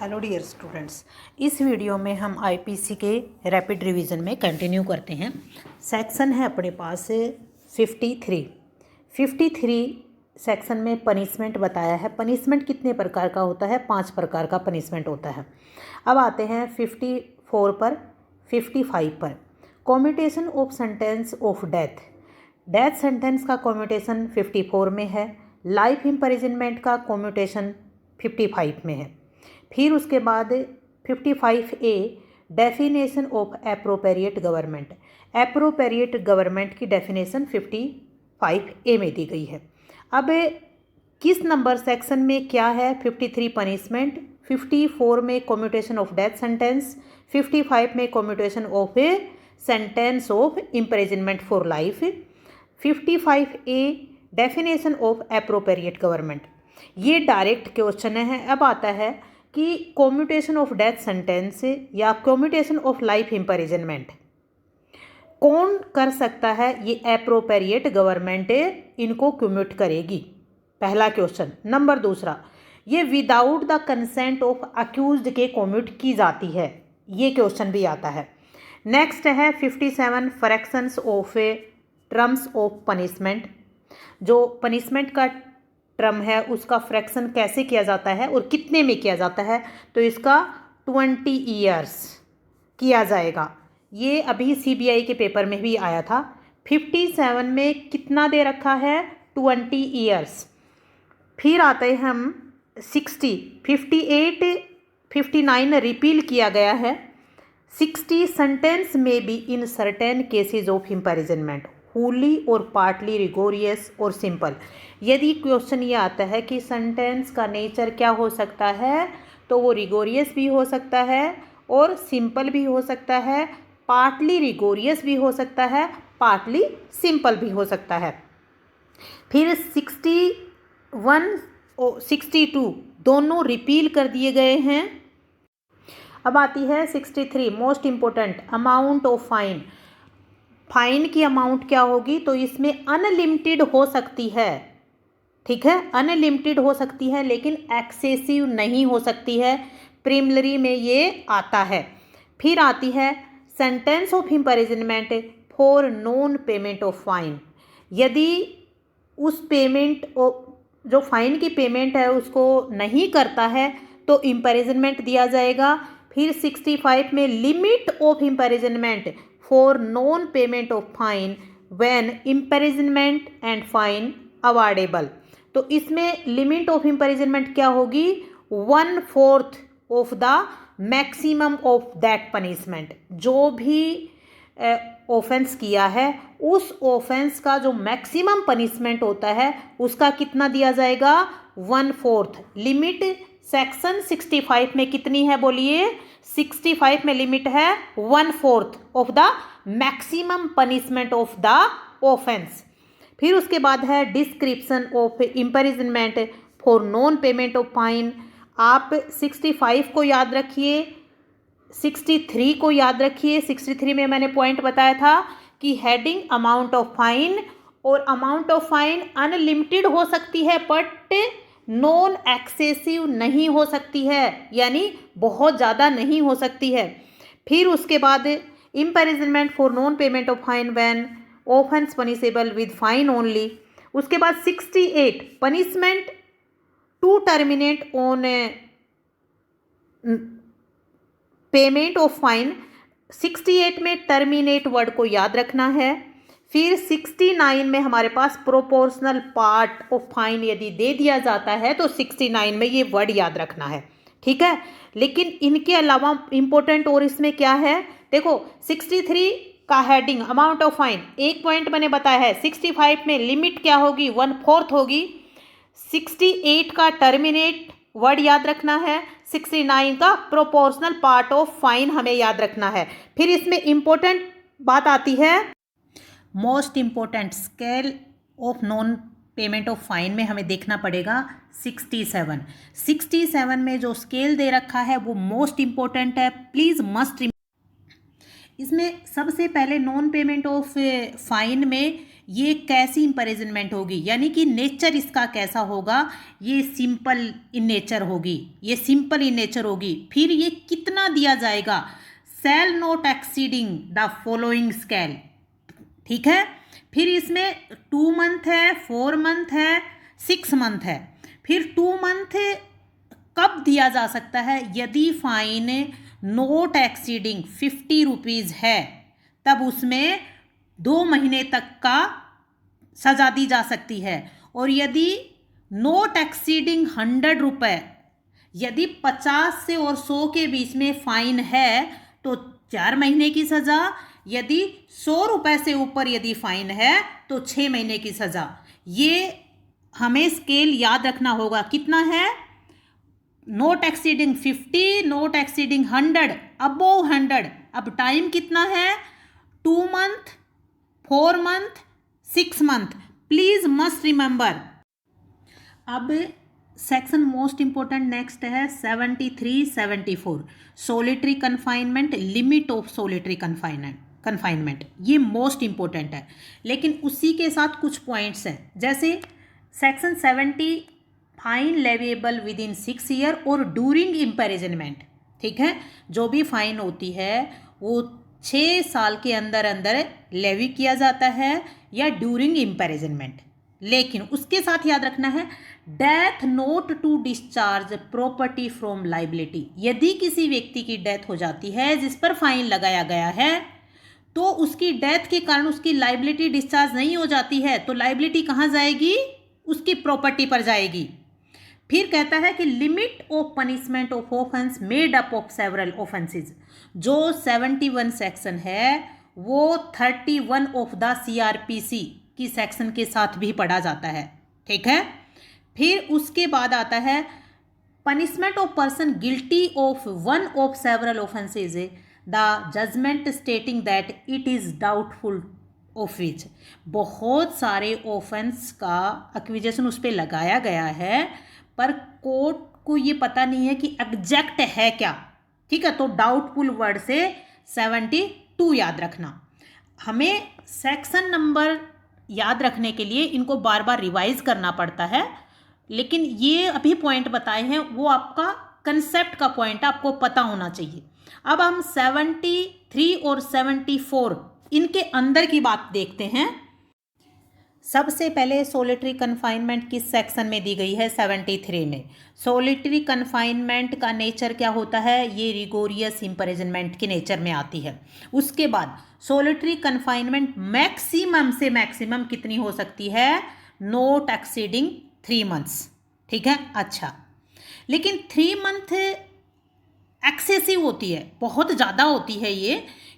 Hello dear students, इस video में हम आईपीसी के रैपिड रिवीजन में कंटिन्यू करते हैं। सेक्शन है अपने पास 53 सेक्शन में पनिशमेंट बताया है। पनिशमेंट कितने प्रकार का होता है? 5 प्रकार का पनिशमेंट होता है। अब आते हैं 54 पर 55 पर। Commutation of sentence of death sentence का कॉम्यूटेशन 54 में है। लाइफ इम्प्रिजनमेंट का कॉम्यूटेशन 55 में है। फिर उसके बाद 55A definition of appropriate government. Appropriate government की डेफिनेशन 55A में दी गई है। अब किस नंबर सेक्शन में क्या है? 53 पनिशमेंट, 54 में कॉम्यूटेशन ऑफ डेथ सेंटेंस, 55 में commutation of a sentence of imprisonment for life, 55A definition of appropriate government. ये डायरेक्ट क्वेश्चन है। अब आता है कि कॉम्यूटेशन ऑफ डेथ सेंटेंस या कॉम्यूटेशन ऑफ लाइफ इम्प्रिजनमेंट कौन कर सकता है? ये एप्रोप्रिएट गवर्नमेंट इनको कम्यूट करेगी, पहला क्वेश्चन। नंबर दूसरा, ये without the consent of accused के कम्यूट की जाती है, ये क्वेश्चन भी आता है। नेक्स्ट है 57 fractions of terms of punishment. जो पनिशमेंट का टर्म है उसका फ्रैक्शन कैसे किया जाता है और कितने में किया जाता है? तो इसका 20 ईयर्स किया जाएगा। ये अभी सीबीआई के पेपर में भी आया था। 57 में कितना दे रखा है? 20 ईयर्स। फिर आते हैं हम 60, 58, 59 रिपील किया गया है। 60 सेंटेंस में be in certain cases of imprisonment Holi और पार्टली रिगोरियस और सिंपल। यदि क्वेश्चन ये आता है कि सेंटेंस का नेचर क्या हो सकता है, तो वो रिगोरियस भी हो सकता है और सिंपल भी हो सकता है, पार्टली रिगोरियस भी हो सकता है, पार्टली सिंपल भी हो सकता है। फिर 61 और 62 दोनों रिपील कर दिए गए हैं। अब आती है 63 most important, amount of fine. Fine की अमाउंट क्या होगी? तो इसमें अनलिमिटेड हो सकती है, ठीक है, अनलिमिटेड हो सकती है, लेकिन एक्सेसिव नहीं हो सकती है। प्रीलिमिनरी में ये आता है। फिर आती है sentence of imprisonment for non payment of fine. यदि उस पेमेंट जो फाइन की पेमेंट है उसको नहीं करता है तो इम्प्रिजनमेंट दिया जाएगा। फिर 65 में limit of imprisonment for non payment of fine when imprisonment and fine awardable. तो इसमें लिमिट ऑफ इम्प्रिजनमेंट क्या होगी? 1/4 of the maximum of that punishment. जो भी ऑफेंस किया है उस ऑफेंस का जो मैक्सिमम पनिशमेंट होता है उसका कितना दिया जाएगा? 1/4। लिमिट सेक्शन 65 में कितनी है? बोलिए। 65 में लिमिट है 1/4 of the maximum punishment of the offence. फिर उसके बाद है description of imprisonment for non payment of fine. आप 65 को याद रखिए, 63 को याद रखिए। 63 में मैंने पॉइंट बताया था कि हेडिंग अमाउंट ऑफ फाइन, और अमाउंट ऑफ फाइन अनलिमिटेड हो सकती है बट नॉन एक्सेसिव नहीं हो सकती है, यानी बहुत ज़्यादा नहीं हो सकती है। फिर उसके बाद imprisonment for non payment of fine when offence punishable with fine only. उसके बाद 68 punishment to terminate on payment of fine. 68 में टर्मिनेट वर्ड को याद रखना है। फिर 69 में हमारे पास प्रोपोर्शनल पार्ट ऑफ फाइन यदि दे दिया जाता है तो 69 में ये वर्ड याद रखना है, ठीक है। लेकिन इनके अलावा इंपॉर्टेंट और इसमें क्या है? देखो 63 का हेडिंग अमाउंट ऑफ फाइन, एक पॉइंट मैंने बताया है। 65 में लिमिट क्या होगी? 1/4 होगी। 68 का टर्मिनेट वर्ड याद रखना है। 69 का प्रोपोर्शनल पार्ट ऑफ फाइन हमें याद रखना है। फिर इसमें इंपॉर्टेंट बात आती है, most important scale of non payment of fine में हमें देखना पड़ेगा 67 में जो स्केल दे रखा है वो मोस्ट इम्पोर्टेंट है, प्लीज़ मस्ट। इसमें सबसे पहले नॉन पेमेंट ऑफ फाइन में ये कैसी इम्प्रिजनमेंट होगी, यानी कि नेचर इसका कैसा होगा, ये सिंपल इन नेचर होगी, ये सिंपल इन नेचर होगी। फिर ये कितना दिया जाएगा, shall not exceeding the following scale, ठीक है। फिर इसमें 2 मंथ है, 4 मंथ है, 6 मंथ है। फिर 2 मंथ कब दिया जा सकता है, यदि फाइन नोट एक्सीडिंग 50 रुपीज़ है तब उसमें 2 महीने तक का सज़ा दी जा सकती है। और यदि नोट एक्सीडिंग 100 रुपये, यदि 50 से और 100 के बीच में फ़ाइन है तो 4 महीने की सज़ा, यदि 100 रुपये से ऊपर यदि फ़ाइन है तो 6 महीने की सज़ा। ये हमें स्केल याद रखना होगा, कितना है, note exceeding 50, note exceeding 100, above 100। अब टाइम कितना है, 2 month, 4 month, 6 month, please must remember. अब सेक्शन मोस्ट इंपॉर्टेंट नेक्स्ट है 73, 74, solitary confinement, limit of solitary confinement. ये मोस्ट इंपॉर्टेंट है, लेकिन उसी के साथ कुछ पॉइंट्स हैं, जैसे section 70 fine leviable with in 6 year और ड्यूरिंग इम्पेरिजनमेंट, ठीक है। जो भी फाइन होती है वो 6 साल के अंदर अंदर लेवी किया जाता है या ड्यूरिंग इम्पेरिजनमेंट। लेकिन उसके साथ याद रखना है, death not to discharge property from liability. यदि किसी व्यक्ति की डेथ हो जाती है जिस पर फाइन लगाया गया है, तो उसकी डेथ के कारण उसकी लाइबिलिटी डिस्चार्ज नहीं हो जाती है, तो लाइबिलिटी कहाँ जाएगी, उसकी प्रॉपर्टी पर जाएगी। फिर कहता है कि limit of punishment of offence made up of several offences. जो 71 सेक्शन है वो 31 ऑफ द CRPC की सेक्शन के साथ भी पढ़ा जाता है, ठीक है। फिर उसके बाद आता है punishment of person guilty of one of several offences, the judgment stating that it is doubtful of which. बहुत सारे ऑफेंस का एक्विजेशन उस पर लगाया गया है, पर कोर्ट को ये पता नहीं है कि एग्जैक्ट है क्या, ठीक है। तो डाउटफुल वर्ड से 72 याद रखना। हमें सेक्शन नंबर याद रखने के लिए इनको बार बार रिवाइज करना पड़ता है, लेकिन ये अभी पॉइंट बताए हैं वो आपका कंसेप्ट का पॉइंट आपको पता होना चाहिए। अब हम 73 और 74 इनके अंदर की बात देखते हैं। सबसे पहले सोलिटरी कन्फाइनमेंट किस सेक्शन में दी गई है, 73 में। सोलिटरी कन्फाइनमेंट का नेचर क्या होता है, ये रिगोरियस इम्प्रिजनमेंट के नेचर में आती है। उसके बाद सोलिटरी कन्फाइनमेंट मैक्सिमम से मैक्सिमम कितनी हो सकती है, नॉट एक्सीडिंग 3 मंथ्स, ठीक है। अच्छा, लेकिन 3 मंथ एक्सेसिव होती है, बहुत ज़्यादा होती है ये,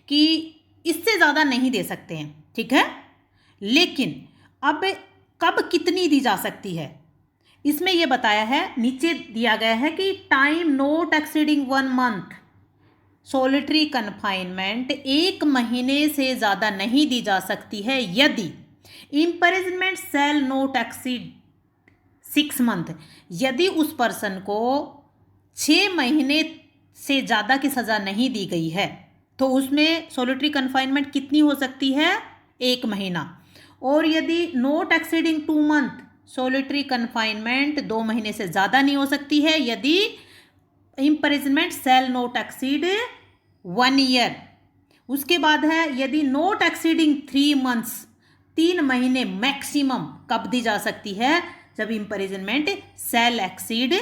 कि इससे ज़्यादा नहीं दे सकते हैं, ठीक है। लेकिन अब कब कितनी दी जा सकती है, इसमें यह बताया है, नीचे दिया गया है कि time note exceeding 1 month. Solitary confinement 1 महीने से ज़्यादा नहीं दी जा सकती है यदि imprisonment shall not exceed 6 month. यदि उस पर्सन को 6 महीने से ज़्यादा की सज़ा नहीं दी गई है तो उसमें सोलिटरी कन्फाइनमेंट कितनी हो सकती है, 1 महीना। और यदि not exceeding 2 month, solitary confinement 2 महीने से ज़्यादा नहीं हो सकती है यदि imprisonment shall not exceed 1 year. उसके बाद है यदि नोट एक्सीडिंग 3 मंथ्स, 3 महीने मैक्सिमम कब दी जा सकती है, जब इम्प्रिजनमेंट सेल एक्सीड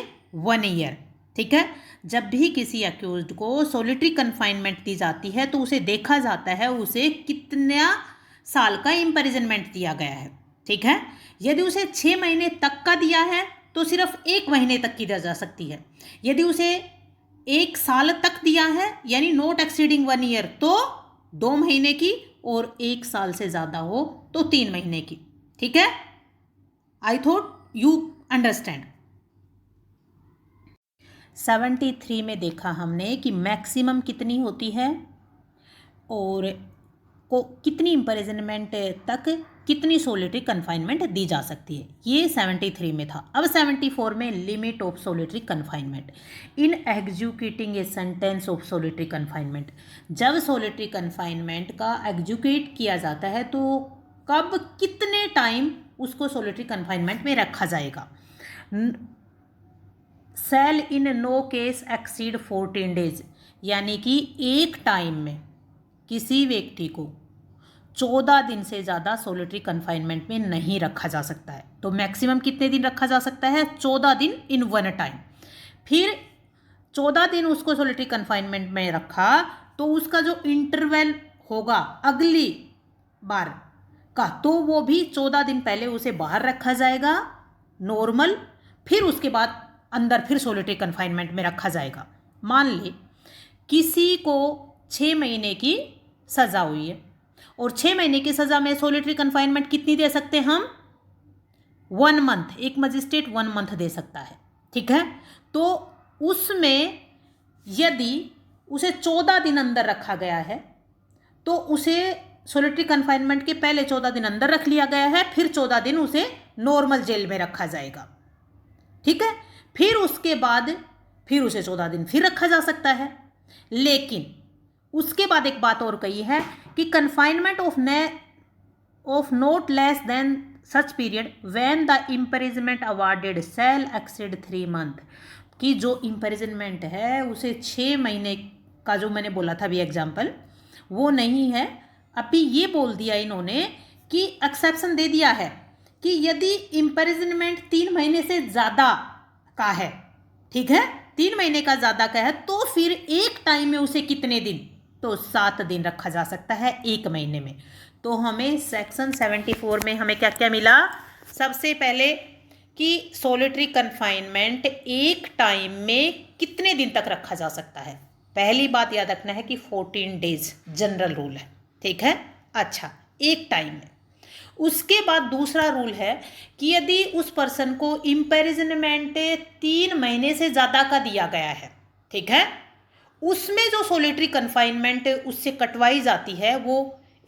1 ईयर, ठीक है। जब भी किसी अक्यूज्ड को सोलिटरी कन्फाइनमेंट दी जाती है तो उसे देखा जाता है उसे कितना साल का इम्प्रिजनमेंट दिया गया है, ठीक है। यदि उसे 6 महीने तक का दिया है तो सिर्फ 1 महीने तक की दी जा सकती है। यदि उसे 1 साल तक दिया है यानी नोट एक्सीडिंग 1 ईयर तो 2 महीने की, और 1 साल से ज़्यादा हो तो 3 महीने की, ठीक है। I thought you understand. 73 में देखा हमने कि मैक्सिमम कितनी होती है और को कितनी इम्प्रिजनमेंट तक कितनी सोलिटरी कन्फाइनमेंट दी जा सकती है, ये 73 में था। अब 74 में limit of solitary confinement in executing A sentence of solitary confinement. जब सोलिटरी कन्फाइनमेंट का एग्जीक्यूट किया जाता है तो कब कितने टाइम उसको सोलिटरी कन्फाइनमेंट में रखा जाएगा। Shall in no case exceed 14 days, यानी कि एक टाइम में किसी व्यक्ति को 14 दिन से ज़्यादा सोलिटरी कन्फाइनमेंट में नहीं रखा जा सकता है। तो मैक्सिमम कितने दिन रखा जा सकता है? 14 दिन इन वन टाइम। फिर 14 दिन उसको सोलिटरी कन्फाइनमेंट में रखा तो उसका जो इंटरवल होगा अगली बार का, तो वो भी 14 दिन पहले उसे बाहर रखा जाएगा नॉर्मल, फिर उसके बाद अंदर फिर सोलिटरी कन्फाइनमेंट में रखा जाएगा। मान ले किसी को 6 महीने की सज़ा हुई है और 6 महीने की सज़ा में सोलिटरी कन्फाइनमेंट कितनी दे सकते हैं हम? 1 मंथ। एक मजिस्ट्रेट 1 मंथ दे सकता है, ठीक है। तो उसमें यदि उसे 14 दिन अंदर रखा गया है तो उसे सोलिटरी कन्फाइनमेंट के पहले 14 दिन अंदर रख लिया गया है, फिर 14 दिन उसे नॉर्मल जेल में रखा जाएगा, ठीक है। फिर उसके बाद फिर उसे 14 दिन फिर रखा जा सकता है। लेकिन उसके बाद एक बात और कही है कि confinement of not less than such period when the imprisonment awarded shall exceed 3 month, कि जो इम्प्रिजनमेंट है उसे 6 महीने का जो मैंने बोला था अभी एग्जाम्पल वो नहीं है। अभी ये बोल दिया इन्होंने कि एक्सेप्शन दे दिया है कि यदि इम्प्रिजनमेंट 3 महीने से ज़्यादा का है, ठीक है, 3 महीने का ज़्यादा का है, तो फिर एक टाइम में उसे कितने दिन? तो 7 दिन रखा जा सकता है एक महीने में। तो हमें सेक्शन 74 में हमें क्या क्या मिला? सबसे पहले कि सोलिटरी कन्फाइनमेंट एक टाइम में कितने दिन तक रखा जा सकता है। पहली बात याद रखना है कि 14 डेज जनरल रूल है, ठीक है। अच्छा, एक टाइम में। उसके बाद दूसरा रूल है कि यदि उस पर्सन को इम्प्रिजनमेंट 3 महीने से ज़्यादा का दिया गया है, ठीक है, उसमें जो सोलिटरी कन्फाइनमेंट उससे कटवाई जाती है वो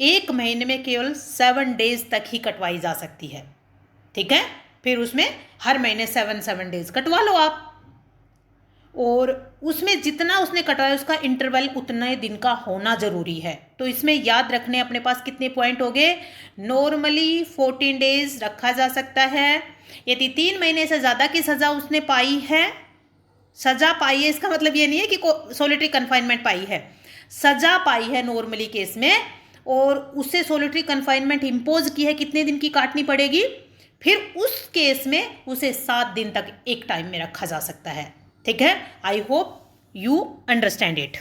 एक महीने में केवल 7 डेज तक ही कटवाई जा सकती है, ठीक है। फिर उसमें हर महीने 7 डेज कटवा लो आप, और उसमें जितना उसने कटवाया उसका इंटरवल उतने दिन का होना जरूरी है। तो इसमें याद रखने अपने पास कितने पॉइंट हो गए? नॉर्मली 14 डेज रखा जा सकता है। यदि 3 महीने से ज़्यादा की सज़ा उसने पाई है, सज़ा पाई है इसका मतलब ये नहीं है कि सोलिटरी कन्फाइनमेंट पाई है, सज़ा पाई है नॉर्मली केस में, और उससे सोलिटरी कन्फाइनमेंट इम्पोज की है, कितने दिन की काटनी पड़ेगी, फिर उस केस में उसे 7 दिन तक एक टाइम में रखा जा सकता है, ठीक है। I hope you understand it.